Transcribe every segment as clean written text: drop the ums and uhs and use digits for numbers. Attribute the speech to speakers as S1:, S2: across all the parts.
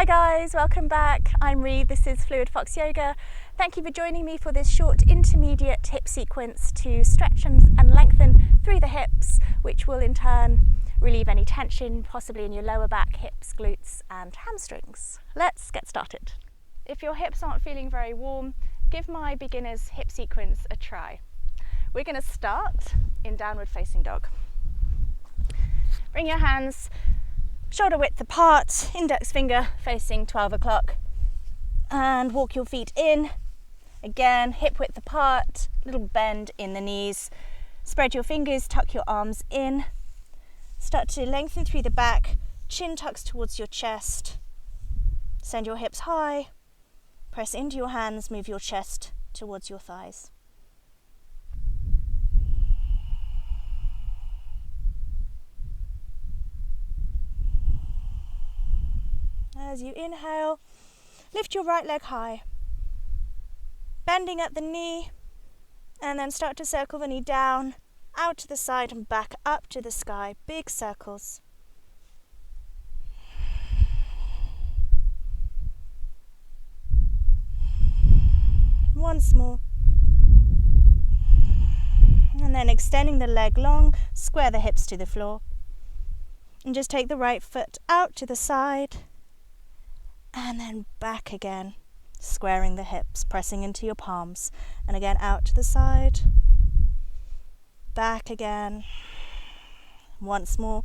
S1: Hi guys, welcome back. I'm Reed, this is Fluid Fox Yoga. Thank you for joining me for this short intermediate hip sequence to stretch and lengthen through the hips, which will in turn relieve any tension, possibly in your lower back, hips, glutes and hamstrings. Let's get started. If your hips aren't feeling very warm, give my beginner's hip sequence a try. We're going to start in downward facing dog. Bring your hands shoulder width apart, index finger facing 12 o'clock, and walk your feet in. Again, hip width apart, little bend in the knees. Spread your fingers, tuck your arms in. Start to lengthen through the back, chin tucks towards your chest. Send your hips high, press into your hands, move your chest towards your thighs. As you inhale, lift your right leg high, bending at the knee, and then start to circle the knee down, out to the side and back up to the sky, big circles. Once more. And then extending the leg long, square the hips to the floor. And just take the right foot out to the side. And then back again, squaring the hips, pressing into your palms. And again, out to the side. Back again. Once more.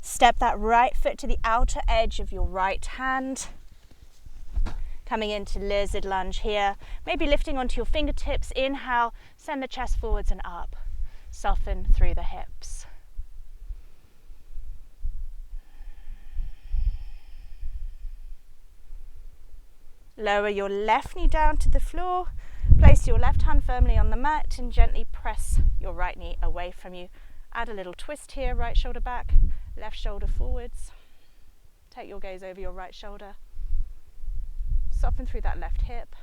S1: Step that right foot to the outer edge of your right hand. Coming into lizard lunge here. Maybe lifting onto your fingertips. Inhale, send the chest forwards and up. Soften through the hips. Lower your left knee down to the floor, place your left hand firmly on the mat and gently press your right knee away from you. Add a little twist here, right shoulder back, left shoulder forwards. Take your gaze over your right shoulder. Soften through that left hip.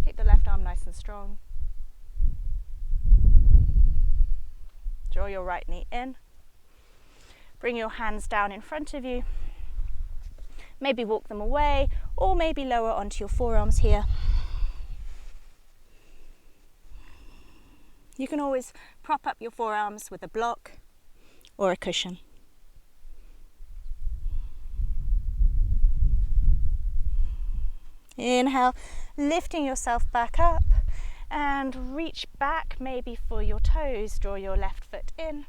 S1: Keep the left arm nice and strong. Draw your right knee in. Bring your hands down in front of you. Maybe walk them away, or maybe lower onto your forearms here. You can always prop up your forearms with a block or a cushion. Inhale, lifting yourself back up and reach back maybe for your toes. Draw your left foot in,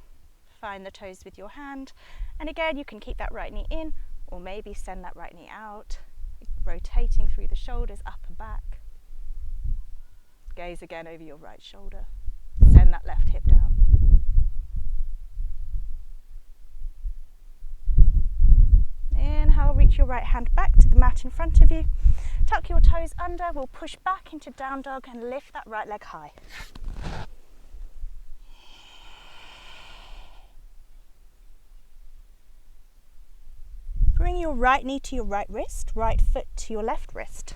S1: find the toes with your hand, and again you can keep that right knee in or maybe send that right knee out, rotating through the shoulders, up and back. Gaze again over your right shoulder. Send that left hip down. Inhale, reach your right hand back to the mat in front of you. Tuck your toes under. We'll push back into down dog and lift that right leg high. Bring your right knee to your right wrist, right foot to your left wrist.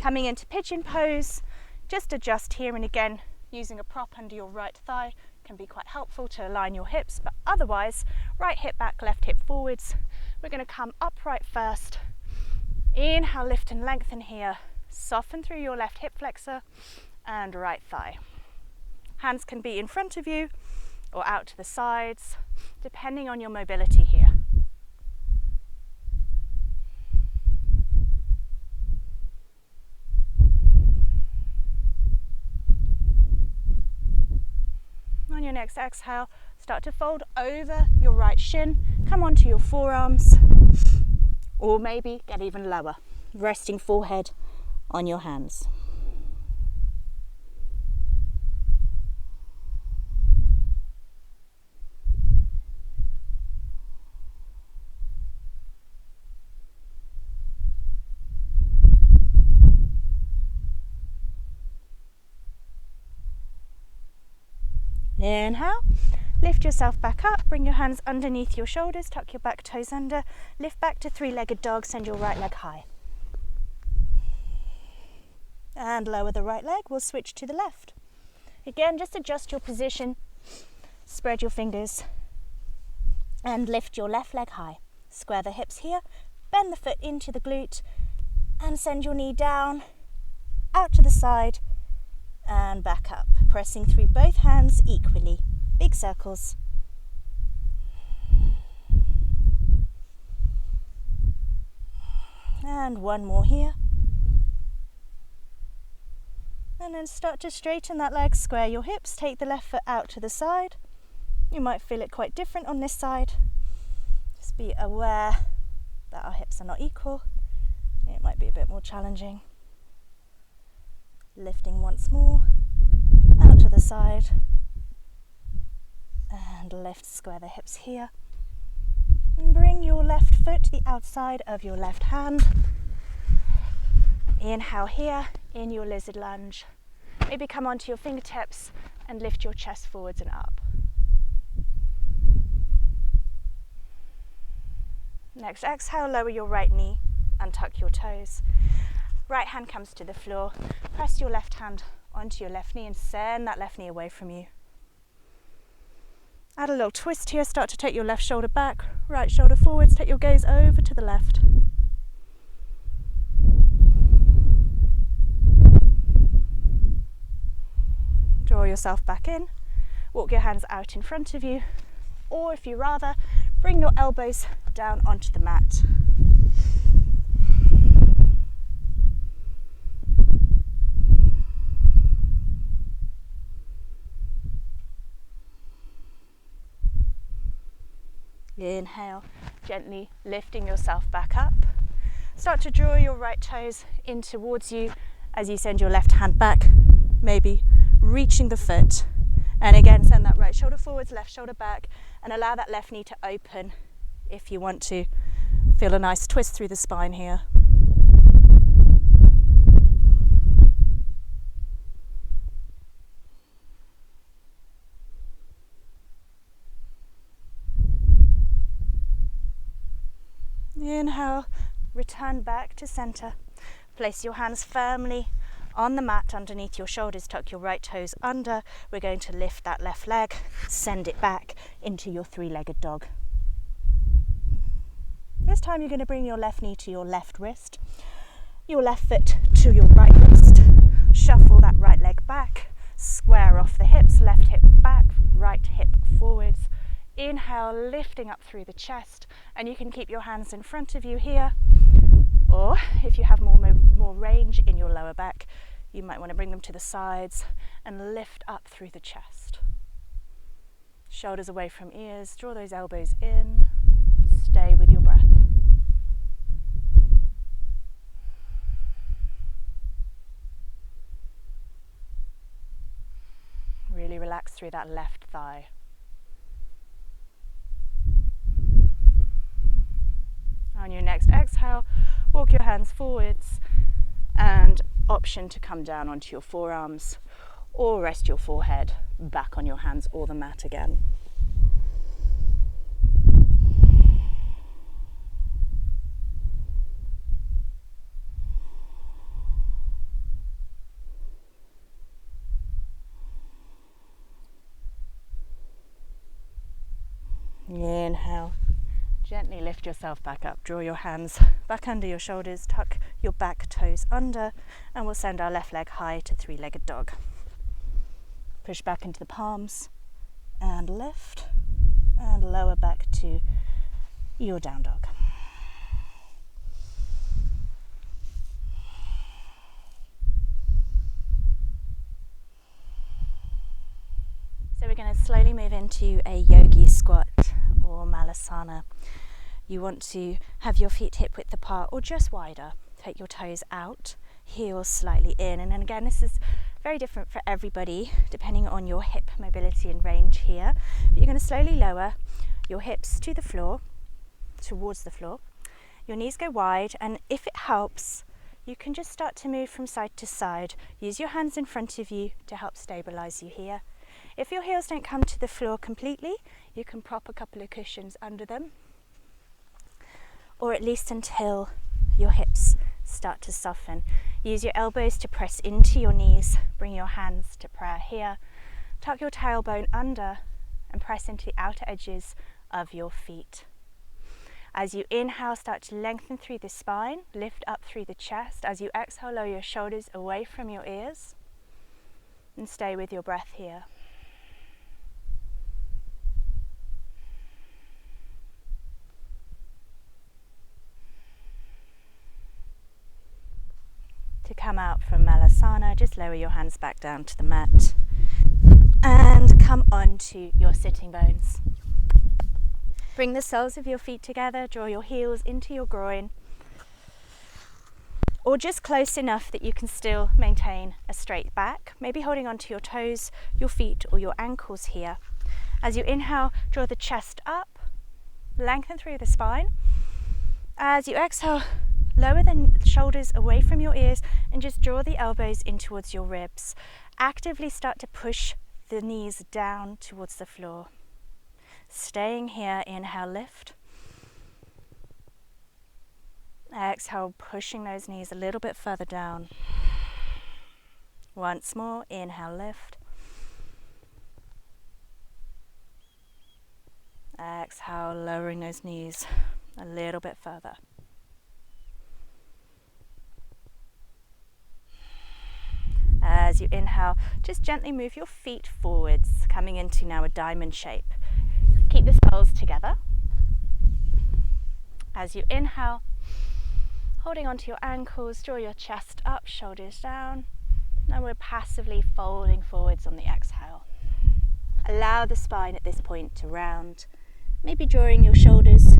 S1: Coming into pigeon pose, just adjust here and again, using a prop under your right thigh can be quite helpful to align your hips, but otherwise, right hip back, left hip forwards. We're going to come upright first. Inhale, lift and lengthen here. Soften through your left hip flexor and right thigh. Hands can be in front of you or out to the sides, depending on your mobility here. On your next exhale, start to fold over your right shin, come onto your forearms, or maybe get even lower, resting forehead on your hands. Inhale, lift yourself back up, bring your hands underneath your shoulders, tuck your back toes under, lift back to three-legged dog, send your right leg high. And lower the right leg, we'll switch to the left. Again, just adjust your position Spread your fingers and lift your left leg high. Square the hips here, bend the foot into the glute and send your knee down, out to the side and back up, pressing through both hands equally. Big circles. And one more here. And then start to straighten that leg, square your hips, take the left foot out to the side. You might feel it quite different on this side. Just be aware that our hips are not equal. It might be a bit more challenging. Lifting once more, out to the side. And lift, square the hips here. And bring your left foot to the outside of your left hand. Inhale here in your lizard lunge. Maybe come onto your fingertips and lift your chest forwards and up. Next exhale, lower your right knee and tuck your toes. Right hand comes to the floor. Press your left hand onto your left knee and send that left knee away from you. Add a little twist here. Start to take your left shoulder back, right shoulder forwards. Take your gaze over to the left. Draw yourself back in. Walk your hands out in front of you. Or if you rather, bring your elbows down onto the mat. Inhale, gently lifting yourself back up. Start to draw your right toes in towards you as you send your left hand back, maybe reaching the foot. And again, send that right shoulder forwards, left shoulder back, and allow that left knee to open if you want to. Feel a nice twist through the spine here. Inhale, return back to center. Place your hands firmly on the mat underneath your shoulders. Tuck your right toes under. We're going to lift that left leg, send it back into your three-legged dog. This time you're going to bring your left knee to your left wrist, your left foot to your right wrist. Shuffle that right leg back, square off the hips, left hip back, right hip forwards. Inhale, lifting up through the chest, and you can keep your hands in front of you here, or if you have more range in your lower back, you might want to bring them to the sides and lift up through the chest. Shoulders away from ears, draw those elbows in, stay with your breath. Really relax through that left thigh. On your next exhale, walk your hands forwards and option to come down onto your forearms or rest your forehead back on your hands or the mat again. Inhale. Gently lift yourself back up. Draw your hands back under your shoulders. Tuck your back toes under, and we'll send our left leg high to three-legged dog. Push back into the palms and lift, and lower back to your down dog. So we're going to slowly move into a yogi squat or Malasana. You want to have your feet hip width apart or just wider. Take your toes out, heels slightly in, and then again this is very different for everybody depending on your hip mobility and range here. But you're going to slowly lower your hips to the floor, towards the floor. Your knees go wide, and if it helps, you can just start to move from side to side. Use your hands in front of you to help stabilize you here. If your heels don't come to the floor completely, you can prop a couple of cushions under them, or at least until your hips start to soften. Use your elbows to press into your knees. Bring your hands to prayer here. Tuck your tailbone under and press into the outer edges of your feet. As you inhale, start to lengthen through the spine, lift up through the chest. As you exhale, lower your shoulders away from your ears and stay with your breath here. To come out from Malasana, just lower your hands back down to the mat and come onto your sitting bones. Bring the soles of your feet together, draw your heels into your groin, or just close enough that you can still maintain a straight back, maybe holding onto your toes, your feet or your ankles here. As you inhale, draw the chest up, lengthen through the spine. As you exhale, lower the shoulders away from your ears and just draw the elbows in towards your ribs. Actively start to push the knees down towards the floor. Staying here, inhale, lift. Exhale, pushing those knees a little bit further down. Once more, inhale, lift. Exhale, lowering those knees a little bit further. As you inhale, just gently move your feet forwards, coming into now a diamond shape. Keep the soles together. As you inhale, holding onto your ankles, draw your chest up, shoulders down. Now we're passively folding forwards on the exhale. Allow the spine at this point to round, maybe drawing your shoulders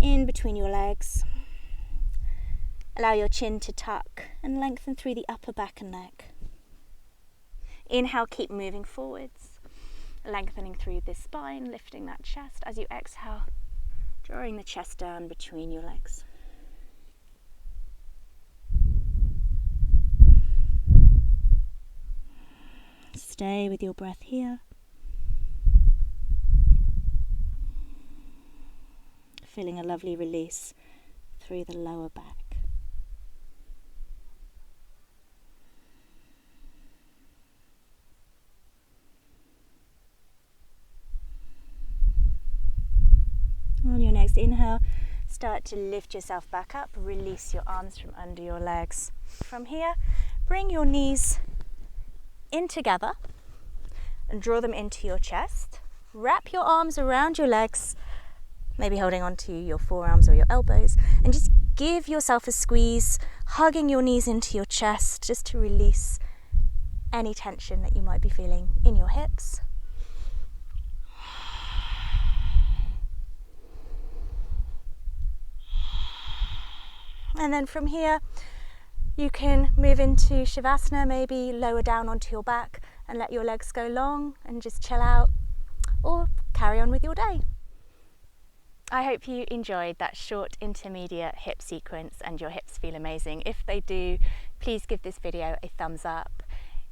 S1: in between your legs. Allow your chin to tuck and lengthen through the upper back and neck. Inhale, keep moving forwards, lengthening through the spine, lifting that chest. As you exhale, drawing the chest down between your legs. Stay with your breath here. Feeling a lovely release through the lower back. On your next inhale, start to lift yourself back up, release your arms from under your legs. From here, bring your knees in together and draw them into your chest. Wrap your arms around your legs, maybe holding onto your forearms or your elbows, and just give yourself a squeeze, hugging your knees into your chest just to release any tension that you might be feeling in your hips. And then from here, you can move into Shavasana, maybe lower down onto your back and let your legs go long and just chill out, or carry on with your day. I hope you enjoyed that short intermediate hip sequence and your hips feel amazing. If they do, please give this video a thumbs up.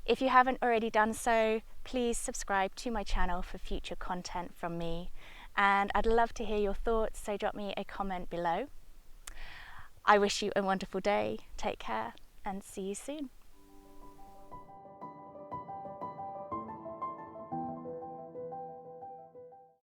S1: If you haven't already done so, please subscribe to my channel for future content from me. And I'd love to hear your thoughts, so drop me a comment below. I wish you a wonderful day. Take care and see you soon.